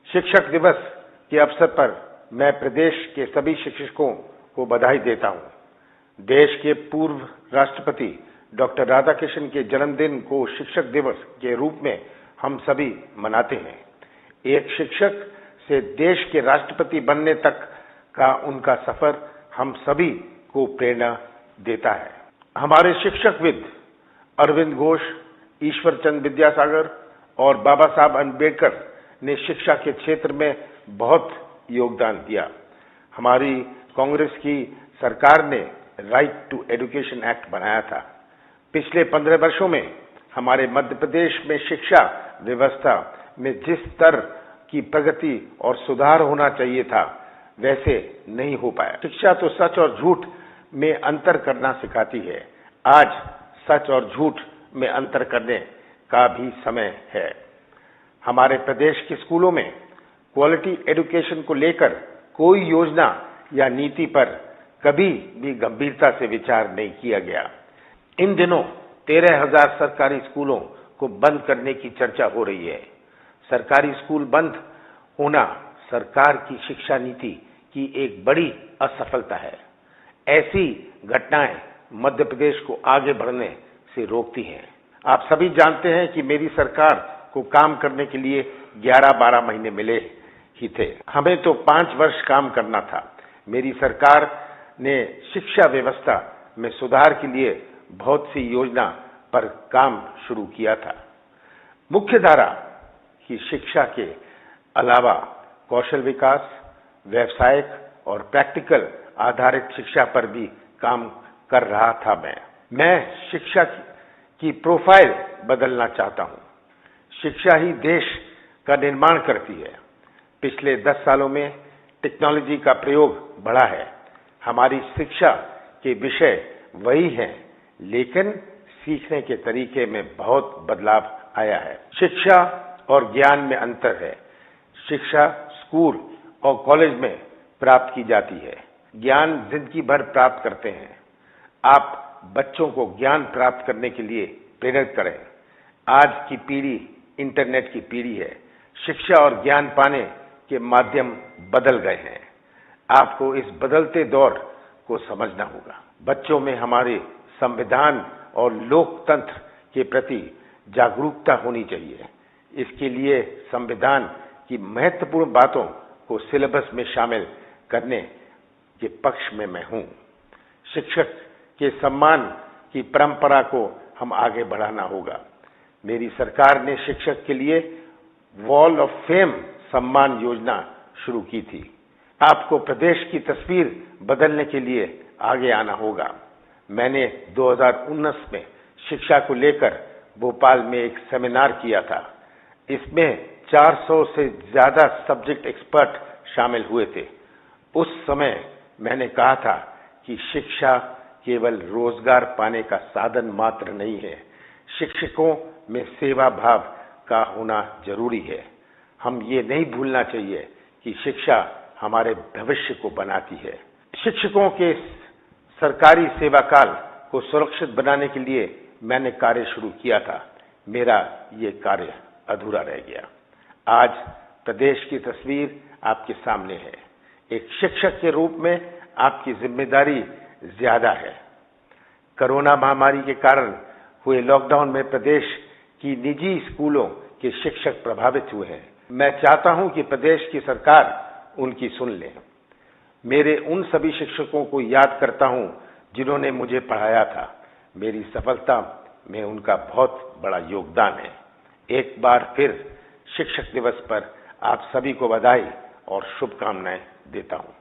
शिक्षक दिवस के अवसर पर मैं प्रदेश के सभी शिक्षकों को बधाई देता हूं। देश के पूर्व राष्ट्रपति डॉक्टर राधाकृष्णन के जन्मदिन को शिक्षक दिवस के रूप में हम सभी मनाते हैं। एक शिक्षक से देश के राष्ट्रपति बनने तक का उनका सफर हम सभी को प्रेरणा देता है। हमारे शिक्षकविद अरविंद घोष, ईश्वर चंद्र विद्यासागर और बाबा साहब अम्बेडकर ने शिक्षा के क्षेत्र में बहुत योगदान दिया। हमारी कांग्रेस की सरकार ने राइट टू एजुकेशन एक्ट बनाया था। पिछले 15 वर्षों में हमारे मध्य प्रदेश में शिक्षा व्यवस्था में जिस स्तर की प्रगति और सुधार होना चाहिए था, वैसे नहीं हो पाया। शिक्षा तो सच और झूठ में अंतर करना सिखाती है। आज सच और झूठ में अंतर करने का भी समय है। हमारे प्रदेश के स्कूलों में क्वालिटी एजुकेशन को लेकर कोई योजना या नीति पर कभी भी गंभीरता से विचार नहीं किया गया। इन दिनों 13,000 सरकारी स्कूलों को बंद करने की चर्चा हो रही है। सरकारी स्कूल बंद होना सरकार की शिक्षा नीति की एक बड़ी असफलता है। ऐसी घटनाएं मध्य प्रदेश को आगे बढ़ने से रोकती हैं। आप सभी जानते हैं कि मेरी सरकार को काम करने के लिए 11-12 महीने मिले ही थे। हमें तो 5 वर्ष काम करना था। मेरी सरकार ने शिक्षा व्यवस्था में सुधार के लिए बहुत सी योजना पर काम शुरू किया था। मुख्य धारा की शिक्षा के अलावा कौशल विकास, व्यावसायिक और प्रैक्टिकल आधारित शिक्षा पर भी काम कर रहा था। मैं शिक्षा की प्रोफाइल बदलना चाहता हूं। शिक्षा ही देश का निर्माण करती है। पिछले 10 सालों में टेक्नोलॉजी का प्रयोग बढ़ा है। हमारी शिक्षा के विषय वही हैं, लेकिन सीखने के तरीके में बहुत बदलाव आया है। शिक्षा और ज्ञान में अंतर है। शिक्षा स्कूल और कॉलेज में प्राप्त की जाती है। ज्ञान जिंदगी भर प्राप्त करते हैं। आप बच्चों को ज्ञान प्राप्त करने के लिए प्रेरित करें। आज की पीढ़ी इंटरनेट की पीढ़ी है। शिक्षा और ज्ञान पाने के माध्यम बदल गए हैं। आपको इस बदलते दौर को समझना होगा। बच्चों में हमारे संविधान और लोकतंत्र के प्रति जागरूकता होनी चाहिए। इसके लिए संविधान की महत्वपूर्ण बातों को सिलेबस में शामिल करने के पक्ष में मैं हूं। शिक्षक के सम्मान की परंपरा को हम आगे बढ़ाना होगा। मेरी सरकार ने शिक्षक के लिए wall of fame Samman Yojana शुरू की थी। आपको प्रदेश की तस्वीर बदलने के लिए आगे आना होगा। मैंने 2019 में शिक्षा को लेकर भोपाल में एक सेमिनार किया था। इसमें 400 से ज्यादा सब्जेक्ट एक्सपर्ट शामिल हुए थे। उस समय मैंने कहा था कि शिक्षा केवल रोजगार पाने का साधन मात्र नहीं है। शिक्षकों में सेवा भाव का होना जरूरी है। हम ये नहीं भूलना चाहिए कि शिक्षा हमारे भविष्य को बनाती है। शिक्षकों के सरकारी सेवा काल को सुरक्षित बनाने के लिए मैंने कार्य शुरू किया था। मेरा ये कार्य अधूरा रह गया। आज प्रदेश की तस्वीर आपके सामने है। एक शिक्षक के रूप में आपकी जिम्मेदारी ज्यादा है। कोरोना महामारी के कारण हुए लॉकडाउन में प्रदेश की निजी स्कूलों के शिक्षक प्रभावित हुए हैं। मैं चाहता हूं कि प्रदेश की सरकार उनकी सुन ले। मेरे उन सभी शिक्षकों को याद करता हूं जिन्होंने मुझे पढ़ाया था। मेरी सफलता में उनका बहुत बड़ा योगदान है। एक बार फिर शिक्षक दिवस पर आप सभी को बधाई और शुभकामनाएं देता हूं।